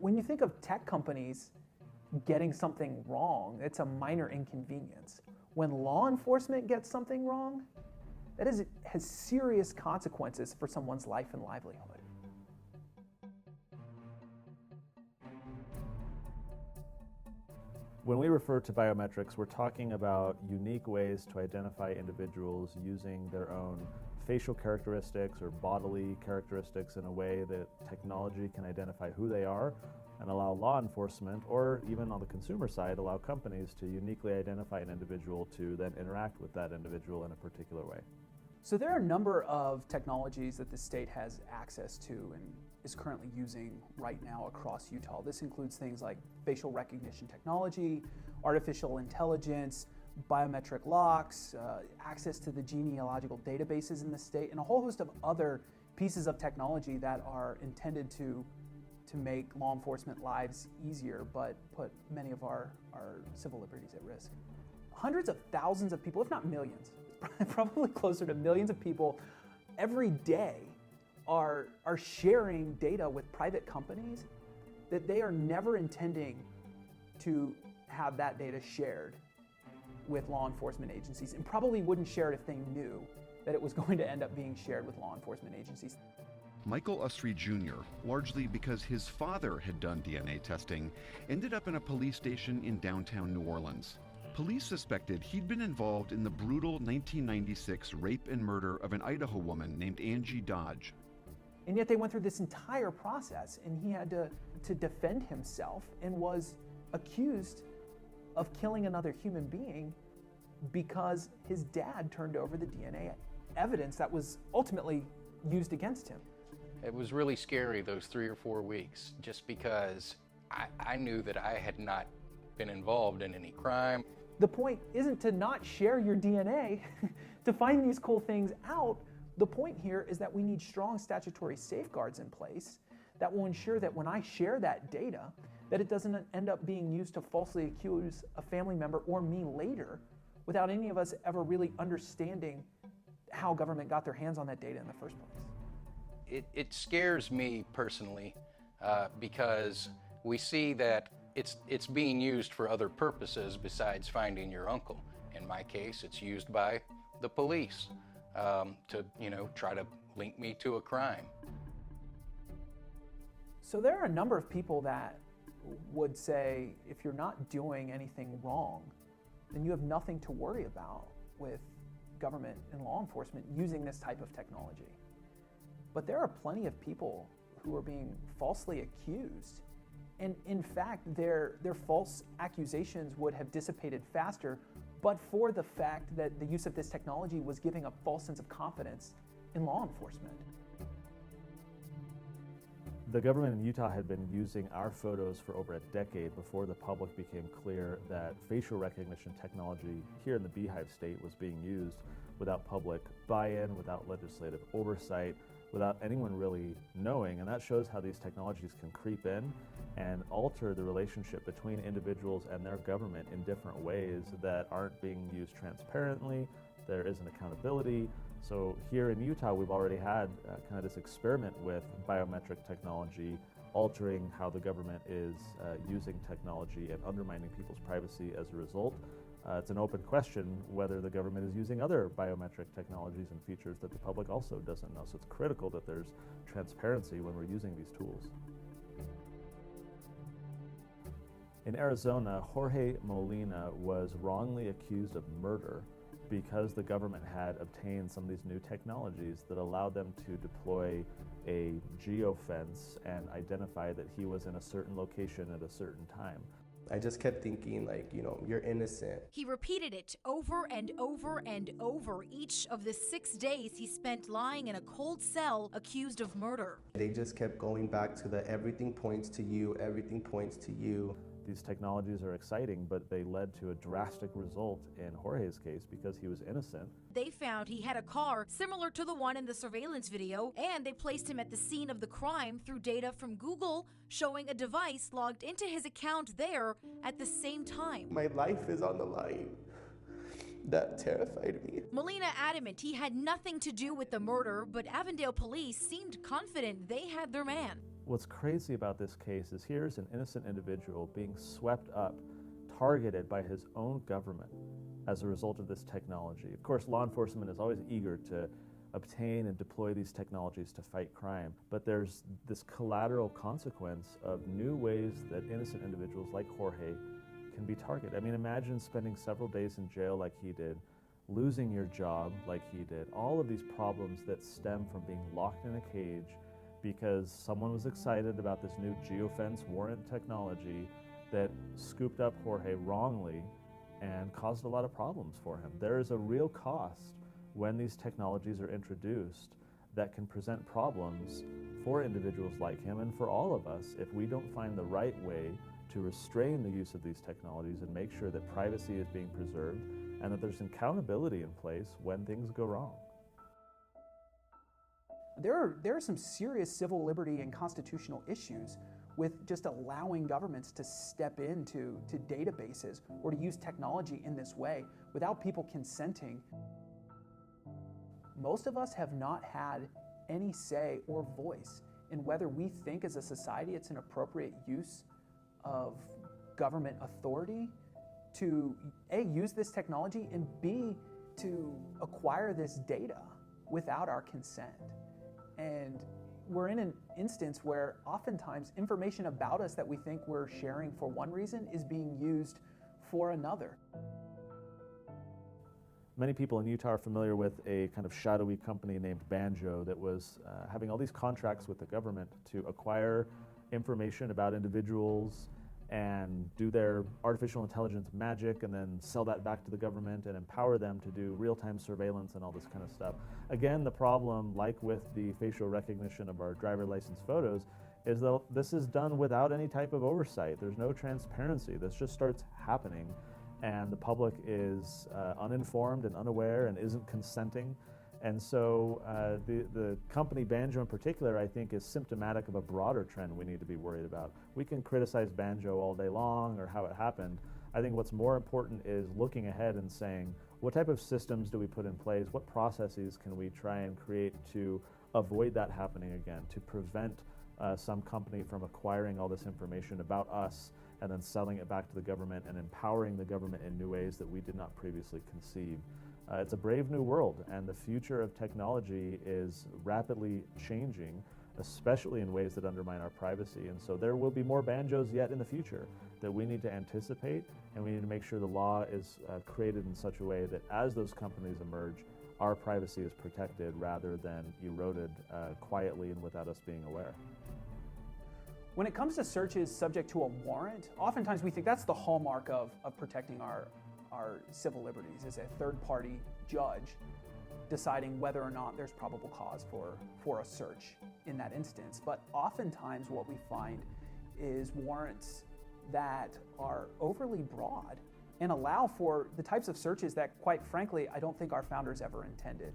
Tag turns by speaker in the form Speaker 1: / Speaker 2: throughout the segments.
Speaker 1: When you think of tech companies getting something wrong, it's a minor inconvenience. When law enforcement gets something wrong, has serious consequences for someone's life and livelihood.
Speaker 2: When we refer to biometrics, we're talking about unique ways to identify individuals using their own facial characteristics or bodily characteristics in a way that technology can identify who they are and allow law enforcement, or even on the consumer side, allow companies to uniquely identify an individual to then interact with that individual in a particular way.
Speaker 1: So there are a number of technologies that the state has access to and is currently using right now across Utah. This includes things like facial recognition technology, artificial intelligence, biometric locks, access to the genealogical databases in the state, and a whole host of other pieces of technology that are intended to make law enforcement lives easier, but put many of our civil liberties at risk. Hundreds of thousands of people, if not millions, probably closer to millions of people every day are sharing data with private companies that they are never intending to have that data shared with law enforcement agencies, and probably wouldn't share it if they knew that it was going to end up being shared with law enforcement agencies.
Speaker 3: Michael Usry Jr., largely because his father had done DNA testing, ended up in a police station in downtown New Orleans. Police suspected he'd been involved in the brutal 1996 rape and murder of an Idaho woman named Angie Dodge.
Speaker 1: And yet they went through this entire process, and he had to defend himself and was accused of killing another human being because his dad turned over the DNA evidence that was ultimately used against him.
Speaker 4: It was really scary those 3 or 4 weeks, just because I knew that I had not been involved in any crime.
Speaker 1: The point isn't to not share your DNA to find these cool things out. The point here is that we need strong statutory safeguards in place that will ensure that when I share that data, that it doesn't end up being used to falsely accuse a family member or me later without any of us ever really understanding how government got their hands on that data in the first place.
Speaker 4: It scares me personally because we see that it's being used for other purposes besides finding your uncle. In my case, it's used by the police to try to link me to a crime.
Speaker 1: So there are a number of people that would say if you're not doing anything wrong, then you have nothing to worry about with government and law enforcement using this type of technology. But there are plenty of people who are being falsely accused. And in fact, their false accusations would have dissipated faster, but for the fact that the use of this technology was giving a false sense of confidence in law enforcement.
Speaker 2: The government in Utah had been using our photos for over a decade before the public became clear that facial recognition technology here in the Beehive State was being used without public buy-in, without legislative oversight, without anyone really knowing. And that shows how these technologies can creep in and alter the relationship between individuals and their government in different ways that aren't being used transparently. There isn't accountability. So here in Utah, we've already had kind of this experiment with biometric technology altering how the government is using technology and undermining people's privacy as a result. It's an open question whether the government is using other biometric technologies and features that the public also doesn't know. So it's critical that there's transparency when we're using these tools. In Arizona, Jorge Molina was wrongly accused of murder because the government had obtained some of these new technologies that allowed them to deploy a geofence and identify that he was in a certain location at a certain time.
Speaker 5: I just kept thinking, you're innocent.
Speaker 6: He repeated it over and over and over each of the 6 days he spent lying in a cold cell accused of murder.
Speaker 5: They just kept going back to the everything points to you, everything points to you.
Speaker 2: These technologies are exciting, but they led to a drastic result in Jorge's case because he was innocent.
Speaker 6: They found he had a car similar to the one in the surveillance video, and they placed him at the scene of the crime through data from Google showing a device logged into his account there at the same time.
Speaker 5: My life is on the line. That terrified me.
Speaker 6: Molina adamant he had nothing to do with the murder, but Avondale police seemed confident they had their man.
Speaker 2: What's crazy about this case is here's an innocent individual being swept up, targeted by his own government as a result of this technology. Of course, law enforcement is always eager to obtain and deploy these technologies to fight crime, but there's this collateral consequence of new ways that innocent individuals like Jorge can be targeted. I mean, imagine spending several days in jail like he did, losing your job like he did, all of these problems that stem from being locked in a cage because someone was excited about this new geofence warrant technology that scooped up Jorge wrongly and caused a lot of problems for him. There is a real cost when these technologies are introduced that can present problems for individuals like him and for all of us if we don't find the right way to restrain the use of these technologies and make sure that privacy is being preserved and that there's accountability in place when things go wrong.
Speaker 1: There are some serious civil liberty and constitutional issues with just allowing governments to step into databases or to use technology in this way without people consenting. Most of us have not had any say or voice in whether we think as a society it's an appropriate use of government authority to A, use this technology, and B, to acquire this data without our consent. And we're in an instance where oftentimes information about us that we think we're sharing for one reason is being used for another.
Speaker 2: Many people in Utah are familiar with a kind of shadowy company named Banjo that was having all these contracts with the government to acquire information about individuals and do their artificial intelligence magic and then sell that back to the government and empower them to do real-time surveillance and all this kind of stuff. Again, the problem, like with the facial recognition of our driver license photos, is that this is done without any type of oversight. There's no transparency. This just starts happening and the public is uninformed and unaware and isn't consenting. And so the company Banjo in particular, I think, is symptomatic of a broader trend we need to be worried about. We can criticize Banjo all day long or how it happened. I think what's more important is looking ahead and saying, what type of systems do we put in place? What processes can we try and create to avoid that happening again, to prevent some company from acquiring all this information about us and then selling it back to the government and empowering the government in new ways that we did not previously conceive. It's a brave new world, and the future of technology is rapidly changing, especially in ways that undermine our privacy. And so there will be more Banjos yet in the future that we need to anticipate, and we need to make sure the law is created in such a way that as those companies emerge, our privacy is protected rather than eroded quietly and without us being aware.
Speaker 1: When it comes to searches subject to a warrant, oftentimes we think that's the hallmark of protecting our civil liberties, is a third-party judge deciding whether or not there's probable cause for a search in that instance. But oftentimes what we find is warrants that are overly broad and allow for the types of searches that, quite frankly, I don't think our founders ever intended.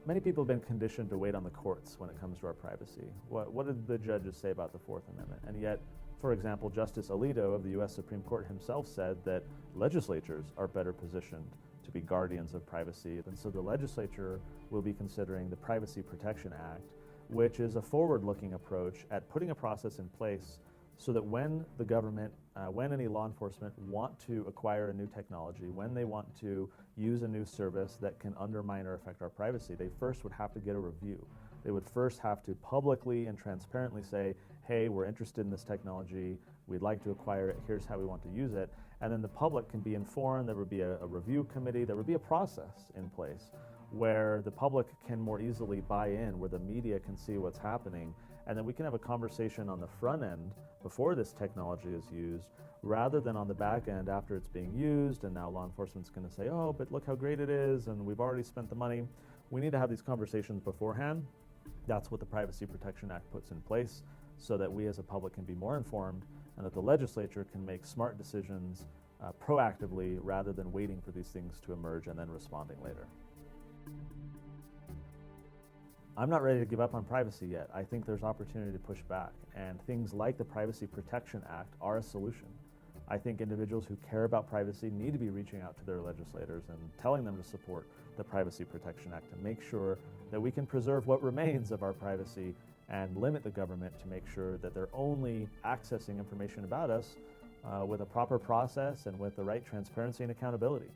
Speaker 2: Many people have been conditioned to wait on the courts when it comes to our privacy. What did the judges say about the Fourth Amendment? And yet, for example, Justice Alito of the U.S. Supreme Court himself said that legislatures are better positioned to be guardians of privacy. And so the legislature will be considering the Privacy Protection Act, which is a forward-looking approach at putting a process in place so that when the government, when any law enforcement want to acquire a new technology, when they want to use a new service that can undermine or affect our privacy, they first would have to get a review. They would first have to publicly and transparently say, hey, we're interested in this technology, we'd like to acquire it, here's how we want to use it. And then the public can be informed, there would be a review committee, there would be a process in place where the public can more easily buy in, where the media can see what's happening, and then we can have a conversation on the front end before this technology is used, rather than on the back end after it's being used, and now law enforcement's going to say, oh, but look how great it is, and we've already spent the money. We need to have these conversations beforehand. That's what the Privacy Protection Act puts in place, so that we as a public can be more informed and that the legislature can make smart decisions proactively rather than waiting for these things to emerge and then responding later. I'm not ready to give up on privacy yet. I think there's opportunity to push back, and things like the Privacy Protection Act are a solution. I think individuals who care about privacy need to be reaching out to their legislators and telling them to support the Privacy Protection Act and make sure that we can preserve what remains of our privacy and limit the government to make sure that they're only accessing information about us with a proper process and with the right transparency and accountability.